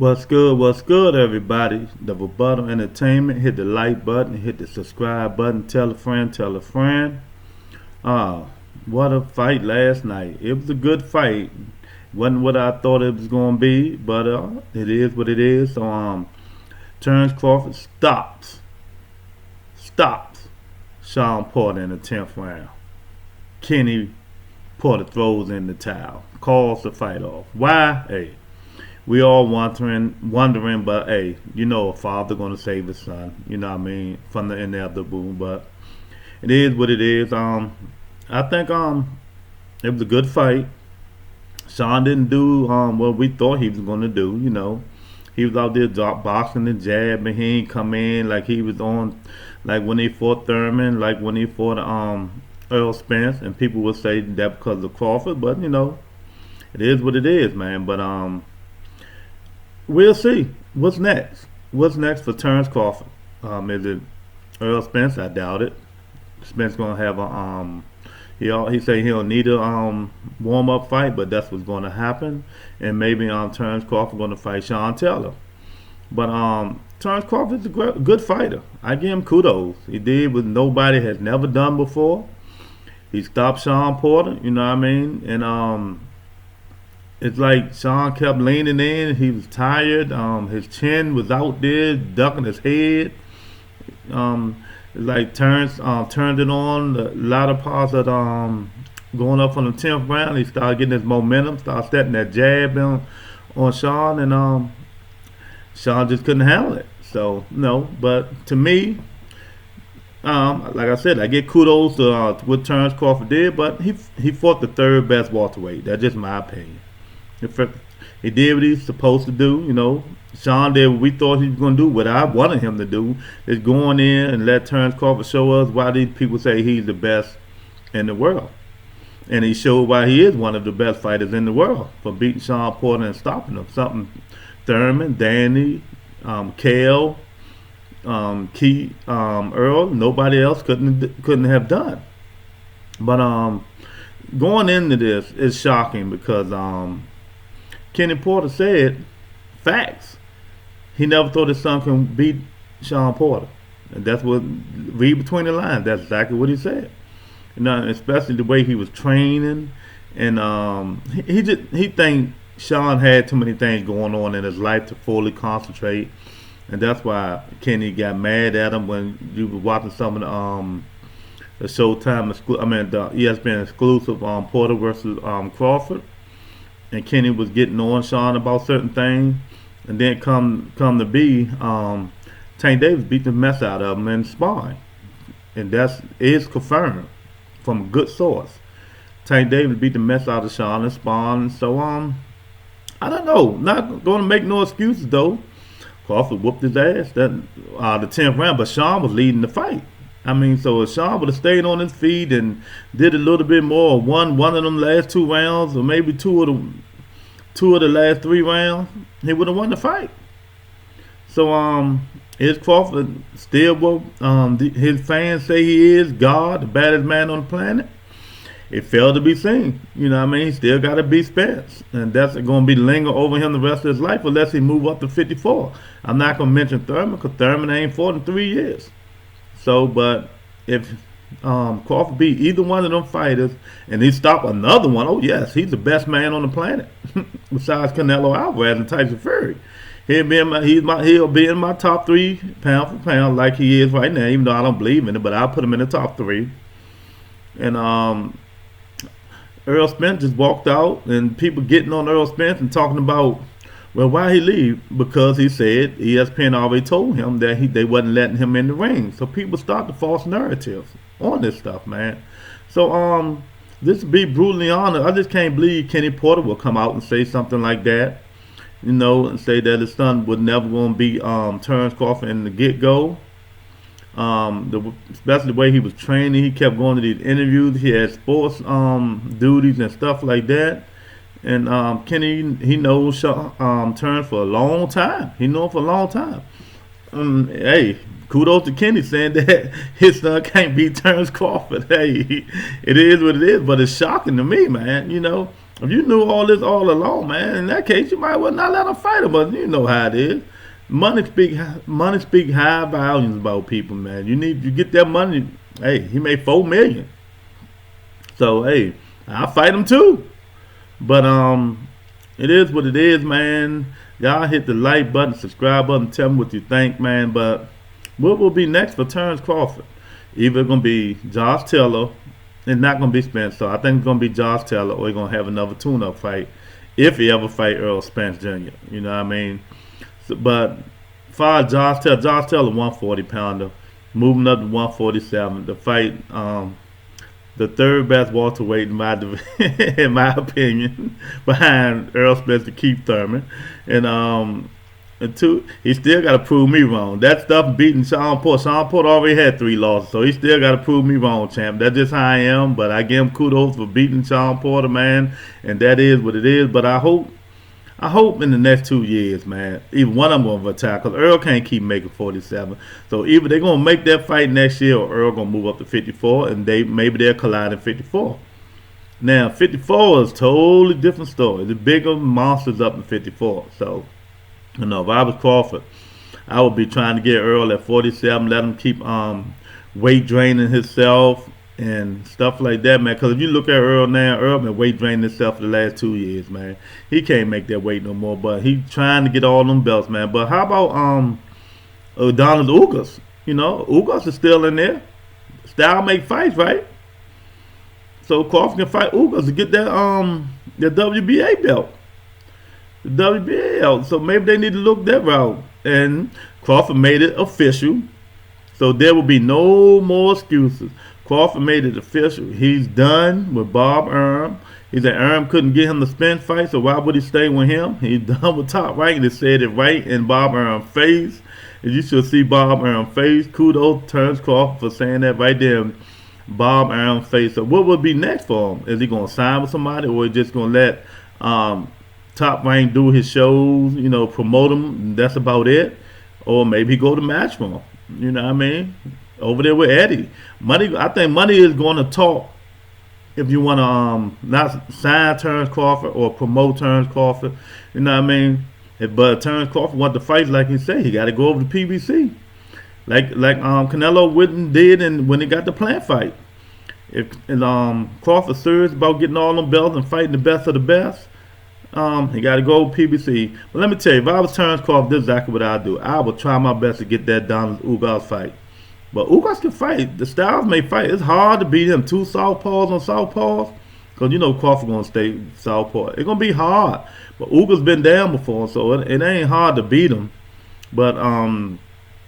What's good, everybody? The Rebuttal Entertainment. Hit the like button, hit the subscribe button, tell a friend, tell a friend. Uh, what a fight last night. It was a good fight. Wasn't what I thought it was going to be, but it is what it is. So, Terrence Crawford stops Sean Porter in the 10th round. Kenny Porter throws in the towel, calls the fight off. Why? Hey. We all wondering, but hey, a father gonna save his son. You know what I mean, from the inevitable. But it is what it is. I think it was a good fight. Sean didn't do what we thought he was gonna do. He was out there boxing and jabbing. He ain't come in like he was on, like when he fought Thurman, like when he fought Earl Spence, and people would say that because of Crawford. But it is what it is, man. But we'll see. What's next? What's next for Terrence Crawford? Is it Earl Spence? I doubt it. Spence gonna have a he say he'll need a warm up fight, but that's what's gonna happen. And maybe Terrence Crawford gonna fight Sean Taylor. But Terrence Crawford's a good fighter. I give him kudos. He did what nobody has never done before. He stopped Sean Porter. You know what I mean? And it's like Sean kept leaning in. He was tired. His chin was out there, ducking his head. It's like Terrence turned it on. The latter parts of going up from the 10th round, he started getting his momentum, started setting that jab on Sean, and Sean just couldn't handle it. So, no. But to me, like I said, I get kudos to what Terrence Crawford did, but he fought the third best welterweight. That's just my opinion. He did what he's supposed to do. Sean did what we thought he was going to do, what I wanted him to do, is go on in and let Terrence Crawford show us why these people say he's the best in the world. And he showed why he is one of the best fighters in the world for beating Sean Porter and stopping him. Something Thurman, Danny, Kale, Key, Earl, nobody else couldn't have done. But going into this is shocking because Kenny Porter said facts. He never thought his son can beat Sean Porter. And that's what, read between the lines, that's exactly what he said. Especially the way he was training. And he think Sean had too many things going on in his life to fully concentrate. And that's why Kenny got mad at him when you were watching some of the Showtime, the ESPN exclusive Porter versus Crawford. And Kenny was getting on Sean about certain things, and then come to be, Tank Davis beat the mess out of him in sparring, and is confirmed from a good source. Tank Davis beat the mess out of Sean in sparring. So I don't know, not going to make no excuses though. Crawford whooped his ass the 10th round, but Sean was leading the fight. So if Sean would have stayed on his feet and did a little bit more, won one of them last 2 rounds, or maybe two of the last 3 rounds, he would have won the fight. So is Crawford still what his fans say he is, God, the baddest man on the planet? It failed to be seen. He still got to beat Spence, and that's going to be linger over him the rest of his life unless he move up to 54. I'm not going to mention Thurman because Thurman ain't fought in 3 years. So, but if Crawford beat either one of them fighters and he stop another one, oh yes, he's the best man on the planet besides Canelo Alvarez and Tyson Fury. He'll be in my top 3 pound for pound like he is right now, even though I don't believe in it, but I'll put him in the top 3. And Earl Spence just walked out, and people getting on Earl Spence and talking about, well, why he leave? Because he said ESPN already told him that they wasn't letting him in the ring. So people start the false narratives on this stuff, man. So this to be brutally honest, I just can't believe Kenny Porter will come out and say something like that, and say that his son was never going to be Terrence Crawford in the get-go. Especially the way he was training, he kept going to these interviews. He had sports duties and stuff like that. And Kenny, he knows Terrence for a long time. He known for a long time. Hey, kudos to Kenny saying that his son can't beat Terrence Crawford. Hey, it is what it is, but it's shocking to me, man. If you knew all this all along, man, in that case, you might well not let him fight him. But you know how it is. Money speak high volumes about people, man. You get that money. Hey, he made $4 million, so hey, I'll fight him too. But it is what it is, man. Y'all hit the like button, subscribe button, tell me what you think, man. But what will be next for Terrence Crawford? Either gonna be Josh Taylor, it's not gonna be Spence. So I think it's gonna be Josh Taylor, or he's gonna have another tune-up fight if he ever fight Earl Spence Jr. You know what I mean? So, but far as Josh Taylor 140 pounder, moving up to 147. The fight, the third best welterweight in my opinion, behind Earl Spence and Keith Thurman, and two, he still got to prove me wrong. That stuff beating Sean Porter. Sean Porter already had 3 losses, so he still got to prove me wrong, champ. That's just how I am. But I give him kudos for beating Sean Porter, man, and that is what it is. But I hope in the next 2 years, man, either one of them going to retire, because Earl can't keep making 47. So either they're going to make that fight next year, or Earl going to move up to 54, and maybe they'll collide in 54. Now, 54 is a totally different story. The bigger monsters up in 54. So, you know, if I was Crawford, I would be trying to get Earl at 47, let him keep weight draining himself and stuff like that, man. Because if you look at Earl now, Earl been weight draining himself for the last 2 years, man. He can't make that weight no more, but he trying to get all them belts, man. But how about Donald Ugas? You know, Ugas is still in there. Style make fights, right? So Crawford can fight Ugas to get that the WBA belt. The WBA belt. So maybe they need to look that route. And Crawford made it official. So there will be no more excuses. Crawford made it official. He's done with Bob Arum. He said Arum couldn't get him to spin fight, so why would he stay with him? He's done with Top Rank. They said it right in Bob Arum's face. And you should see Bob Arum's face. Kudos to Terrence Crawford for saying that right there in Bob Arum's face. So what would be next for him? Is he going to sign with somebody, or is he just going to let Top Rank do his shows, you know, promote him, and that's about it? Or maybe he go to Matchroom. You know what I mean? Over there with Eddie. I think money is going to talk if you want to not sign Terrence Crawford or promote Terrence Crawford. You know what I mean? But Terrence Crawford want to fight, like he said, he got to go over to PBC. Like Canelo Whitten did when he got the Plant fight. If Crawford serious about getting all them belts and fighting the best of the best, he got to go PBC. But let me tell you, if I was Terrence Crawford, this is exactly what I'd do. I would try my best to get that Donald Ugas fight. But Ugas can fight. The Styles may fight. It's hard to beat him 2 southpaws on southpaws, because you know Crawford going to stay southpaw. It's going to be hard. But Ugas been down before, so it ain't hard to beat him. But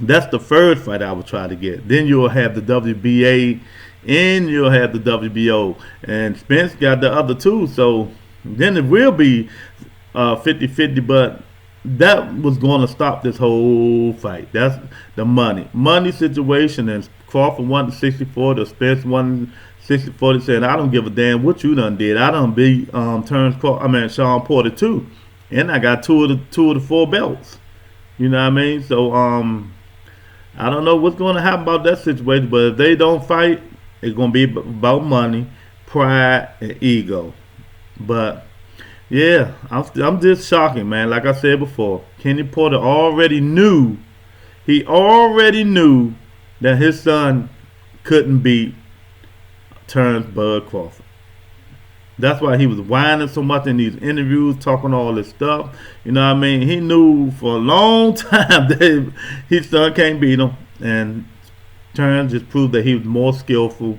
that's the third fight I would try to get. Then you'll have the WBA and you'll have the WBO. And Spence got the other 2, so then it will be 50-50, but that was going to stop this whole fight. That's the money situation. And Crawford won the 64, the Spence won 64. They said, I don't give a damn what you done did. I done beat Sean Porter too, and I got two of the 4 belts. You know what I mean? So I don't know what's going to happen about that situation, but if they don't fight, it's going to be about money, pride, and ego. But yeah, I'm just shocking, man. Like I said before, Kenny Porter already knew that his son couldn't beat Terrence Bud Crawford. That's why he was whining so much in these interviews, talking all this stuff. You know what I mean? He knew for a long time that his son can't beat him, and Terrence just proved that he was more skillful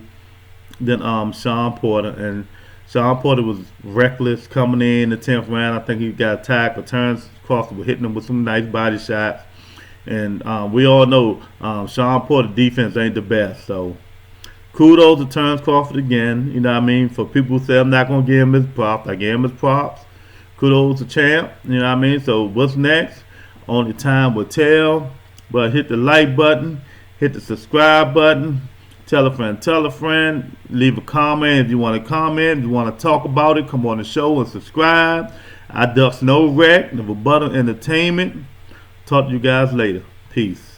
than Sean Porter. And Sean Porter was reckless coming in the 10th round. I think he got attacked, but Terrence Crawford was hitting him with some nice body shots. And we all know Sean Porter's defense ain't the best. So kudos to Terrence Crawford again. You know what I mean? For people who say I'm not going to give him his props, I gave him his props. Kudos to champ. You know what I mean? So what's next? Only time will tell. But hit the like button. Hit the subscribe button. Tell a friend, leave a comment if you want to comment, if you want to talk about it, come on the show and subscribe. I Ducks No Wreck, Never Butter Entertainment. Talk to you guys later. Peace.